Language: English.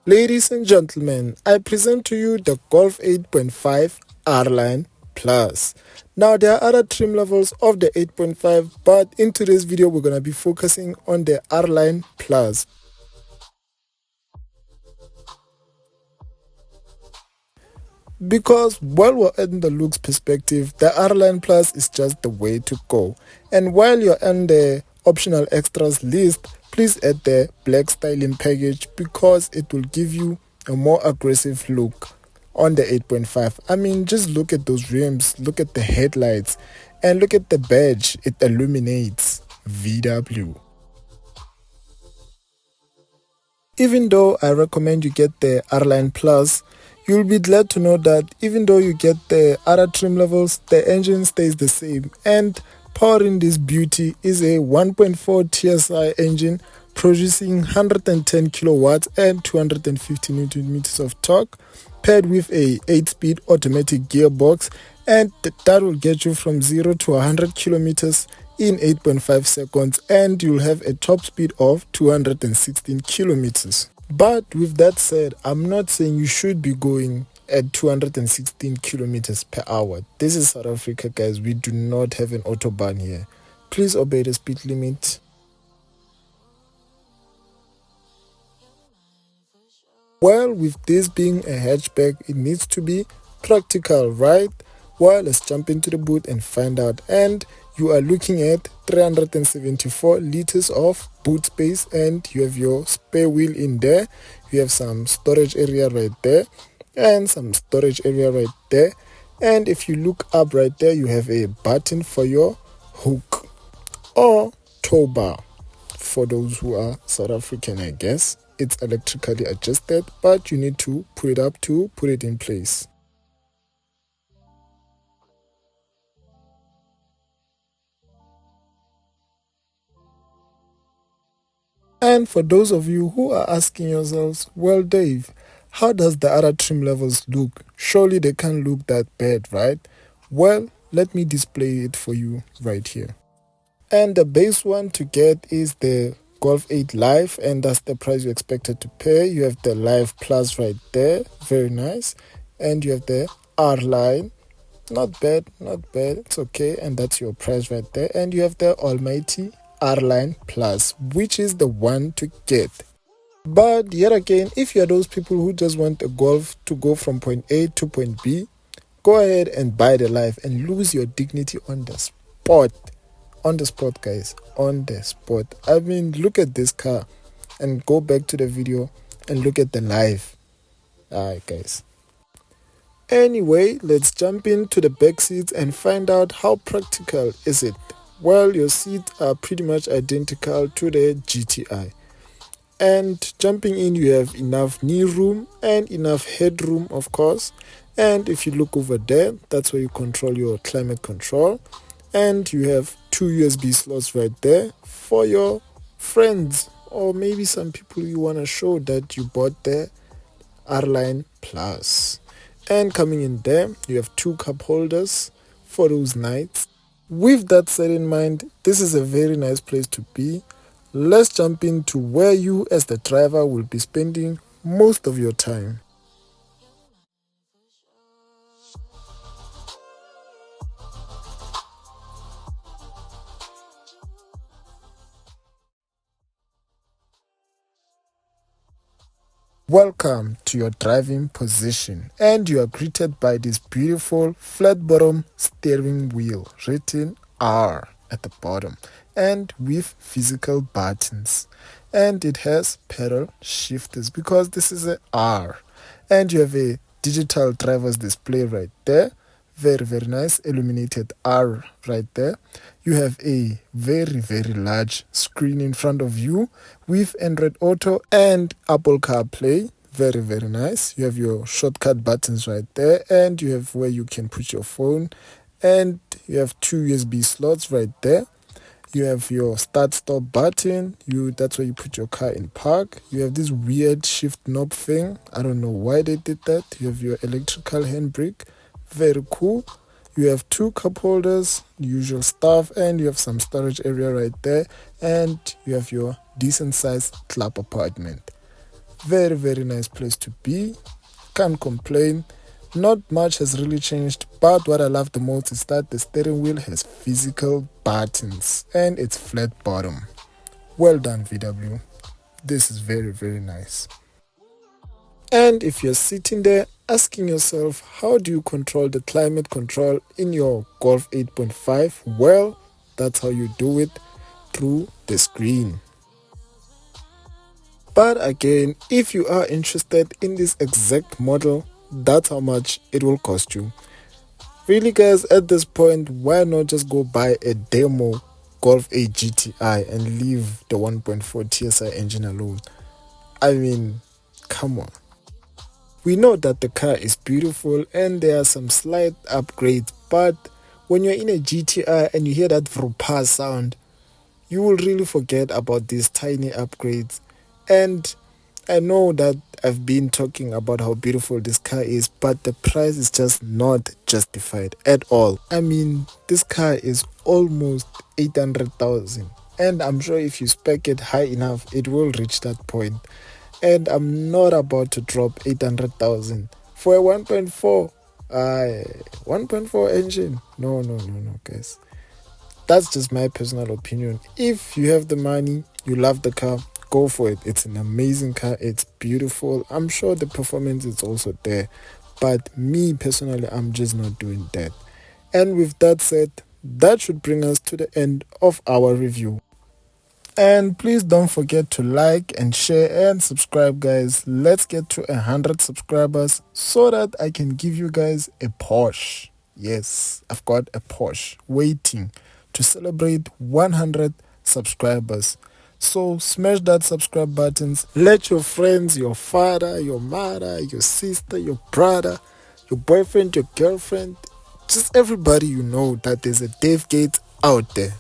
Ladies and gentlemen, I present to you the Golf 8.5 R-Line Plus. Now there are other trim levels of the 8.5, but in today's video we're going to be focusing on the R-Line Plus. Because while we're in the looks perspective, the R-Line Plus is just the way to go. And while you're on the optional extras list, please add the black styling package because it will give you a more aggressive look on the 8.5. I mean, just look at those rims, look at the headlights, and look at the badge. It illuminates VW. Even though I recommend you get the R-Line Plus, you'll be glad to know that even though you get the other trim levels, the engine stays the same. And powering this beauty is a 1.4 TSI engine producing 110 kilowatts and 250 newton meters of torque, paired with a 8-speed automatic gearbox, and that will get you from 0 to 100 kilometers in 8.5 seconds, and you'll have a top speed of 216 kilometers. But with that said, I'm not saying you should be going at 216 kilometers per hour. This is South Africa, guys. We do not have an autobahn here. Please obey the speed limit. Well, with this being a hatchback, it needs to be practical, right? Well, let's jump into the boot and find out. And you are looking at 374 liters of boot space, and you have your spare wheel in there. You have some storage area right there and some storage area right there. And if you look up right there, you have a button for your hook or tow bar. For those who are South African, I guess it's electrically adjusted, but you need to put it up to put it in place. And for those of you who are asking yourselves, well, Dave, how does the other trim levels look? Surely they can't look that bad, right? Well, let me display it for you right here. And the base one to get is the Golf 8 Live, and that's the price you expected to pay. You have the Live Plus right there, very nice. And you have the R line, not bad, it's okay, and that's your price right there. And you have the almighty R-Line Plus, which is the one to get. But yet again, if you're those people who just want a Golf to go from point A to point B, go ahead and buy the Life and lose your dignity on the spot. On the spot, guys, on the spot. I mean, look at this car and go back to the video and look at the Life. Alright, guys. Anyway, let's jump into the back seats and find out how practical is it. Well, your seats are pretty much identical to the GTI. And jumping in, you have enough knee room and enough headroom, of course. And if you look over there, that's where you control your climate control. And you have 2 USB slots right there for your friends, or maybe some people you want to show that you bought the R-Line Plus. And coming in there, you have 2 cup holders for those nights. With that said in mind, this is a very nice place to be. Let's jump into where you as the driver will be spending most of your time. Welcome to your driving position, and you are greeted by this beautiful flat bottom steering wheel written R at the bottom and with physical buttons, and it has pedal shifters because this is a R. And you have a digital driver's display right there, very nice illuminated R right there. You have a very large screen in front of you with Android Auto and Apple CarPlay. Very nice. You have your shortcut buttons right there, and you have where you can put your phone, and you have 2 USB slots right there. You have your start stop button. That's where you put your car in park. You have this weird shift knob thing. I don't know why they did that. You have your electrical handbrake. Very cool. You have 2 cup holders, usual stuff, and you have some storage area right there, and you have your decent sized club apartment. Very, very nice place to be. Can't complain. Not much has really changed, but what I love the most is that the steering wheel has physical buttons and it's flat bottom. Well done, VW. This is very, very nice. And if you're sitting there asking yourself, how do you control the climate control in your Golf 8.5? Well, that's how you do it, through the screen. But again, if you are interested in this exact model, that's how much it will cost you. Really guys, at this point, why not just go buy a demo Golf 8 GTI and leave the 1.4 TSI engine alone? I mean, come on. We know that the car is beautiful and there are some slight upgrades, but when you're in a GTI and you hear that vroom sound, you will really forget about these tiny upgrades. And I know that I've been talking about how beautiful this car is, but the price is just not justified at all. I mean, this car is almost 800,000, and I'm sure if you spec it high enough, it will reach that point. And I'm not about to drop 800,000 for a 1.4 1.4 engine. No, guys. That's just my personal opinion. If you have the money, you love the car, go for it. It's an amazing car. It's beautiful. I'm sure the performance is also there. But me personally, I'm just not doing that. And with that said, that should bring us to the end of our review. And please don't forget to like and share and subscribe, guys. Let's get to 100 subscribers so that I can give you guys a Porsche. Yes, I've got a Porsche waiting to celebrate 100 subscribers. So smash that subscribe buttons. Let your friends, your father, your mother, your sister, your brother, your boyfriend, your girlfriend, just everybody you know that there's a Dave Gates out there.